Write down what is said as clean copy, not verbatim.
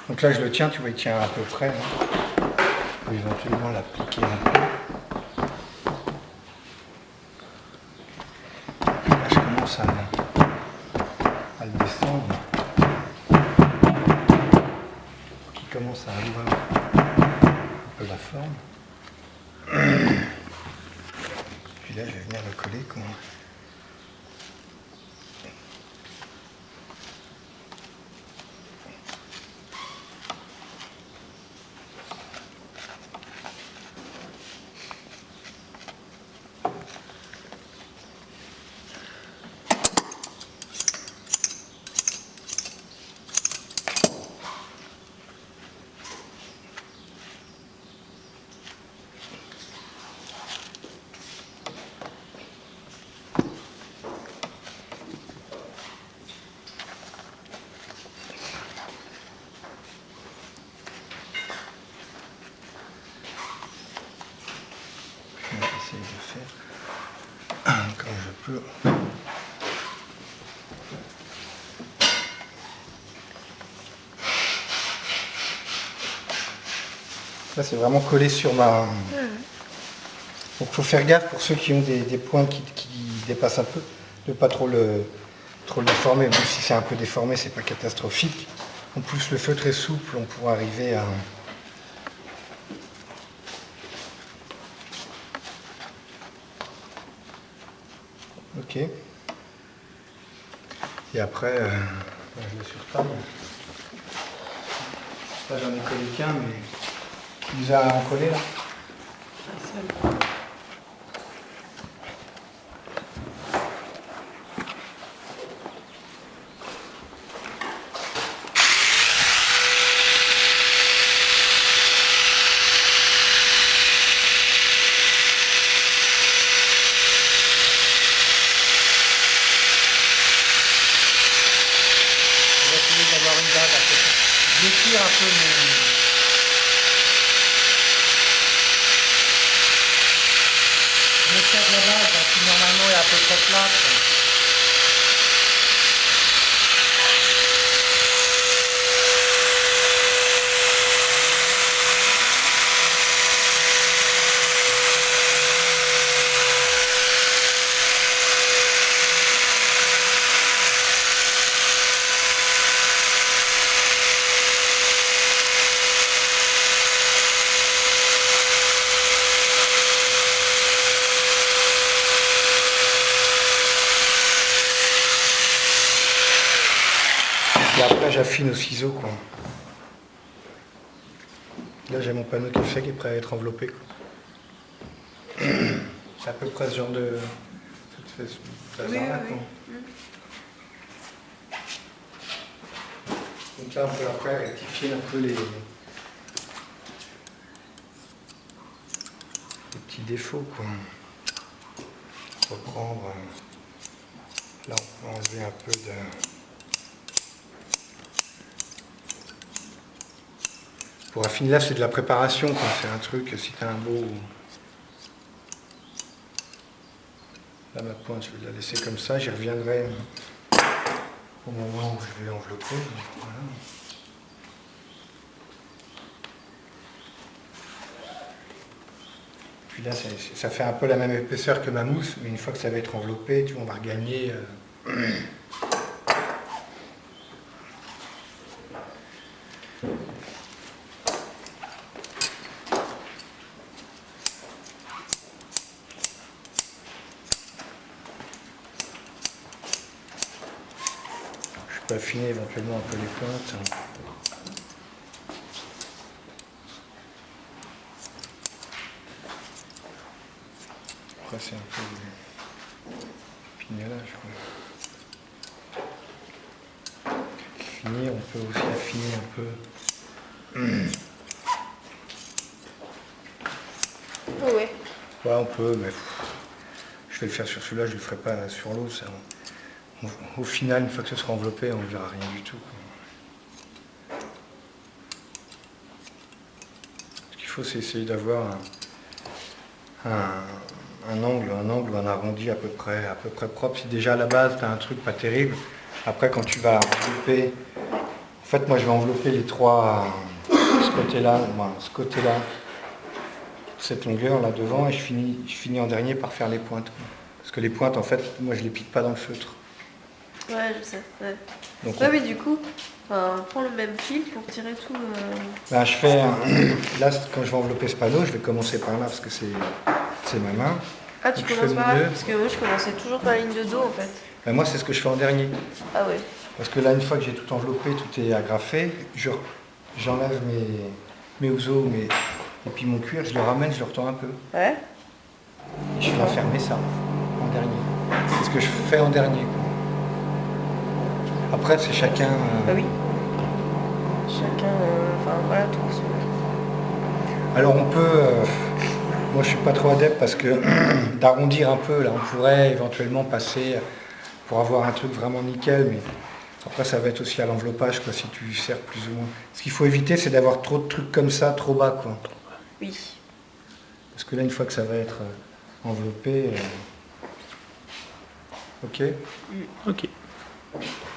Donc là je le tiens, tu vois, il tient à peu près. Hein. On peut éventuellement l'appliquer un peu. Là je commence à le descendre. Qui commence à avoir un peu la forme. Puis là je vais venir le coller quoi. Je vais essayer de faire comme je peux. Là c'est vraiment collé sur ma... Donc il faut faire gaffe pour ceux qui ont des points qui dépassent un peu, de ne pas trop le déformer. Même si c'est un peu déformé, c'est pas catastrophique. En plus le feutre est souple, on pourra arriver à... Ok. Et après, je le surtaille. Là j'en ai collé qu'un, mais tu nous as en collé là. Un seul. On va essayer d'avoir une base à peu près. Je tire un peu je tire la base qui normalement est à peu près plate. Et après j'affine au ciseau quoi. Là j'ai mon panneau qui est fait, qui est prêt à être enveloppé quoi. C'est à peu près ce genre de... Ça te fait ce bazar-là, quoi. Donc là on peut après rectifier un peu les petits défauts quoi. Reprendre... Là on peut enlever un peu de... Pour affiner là c'est de la préparation quoi. C'est un truc, si tu as un beau... Là ma pointe je vais la laisser comme ça, j'y reviendrai au moment où je vais envelopper. Voilà. Puis là ça fait un peu la même épaisseur que ma mousse, mais une fois que ça va être enveloppé, tu vois, on va regagner... Je peux affiner éventuellement un peu les pointes. Après c'est un peu du pignolage quoi. Finir, on peut aussi affiner un peu. Ouais. Ouais on peut, mais je vais le faire sur celui-là, je ne le ferai pas sur l'eau. Au final, une fois que ce sera enveloppé, on ne verra rien du tout. Ce qu'il faut, c'est essayer d'avoir un angle ou un arrondi à peu près propre. Si déjà à la base, tu as un truc pas terrible, après quand tu vas envelopper, En fait, moi, je vais envelopper les trois, ce côté-là, ce côté-là, cette longueur là devant, et je finis en dernier par faire les pointes. Parce que les pointes, en fait, moi, je les pique pas dans le feutre. Ouais, je sais. Ouais, Donc, ouais mais du coup, prends le même fil pour tirer tout. ben, je fais, là, quand je vais envelopper ce panneau, je vais commencer par là parce que c'est ma main. Ah, tu Donc, je commences fais par mon là? nœud. Parce que moi, je commençais toujours par la ligne de dos en fait. Ben, moi, c'est ce que je fais en dernier. Ah ouais. Parce que là, une fois que j'ai tout enveloppé, tout est agrafé, j'enlève mes ouzos, et puis mon cuir, je le ramène, je le retourne un peu. Ouais. Et je viens fermer ça en dernier. C'est ce que je fais en dernier, quoi. Après, c'est chacun. Bah oui. Chacun, enfin voilà, trouve son. Alors on peut. Moi, je suis pas trop adepte parce que d'arrondir un peu, là, on pourrait éventuellement passer pour avoir un truc vraiment nickel, mais après, ça va être aussi à l'enveloppage, quoi, si tu serres plus ou moins. Ce qu'il faut éviter, c'est d'avoir trop de trucs comme ça, trop bas, quoi. Oui. Parce que là, une fois que ça va être enveloppé, ok. Ok.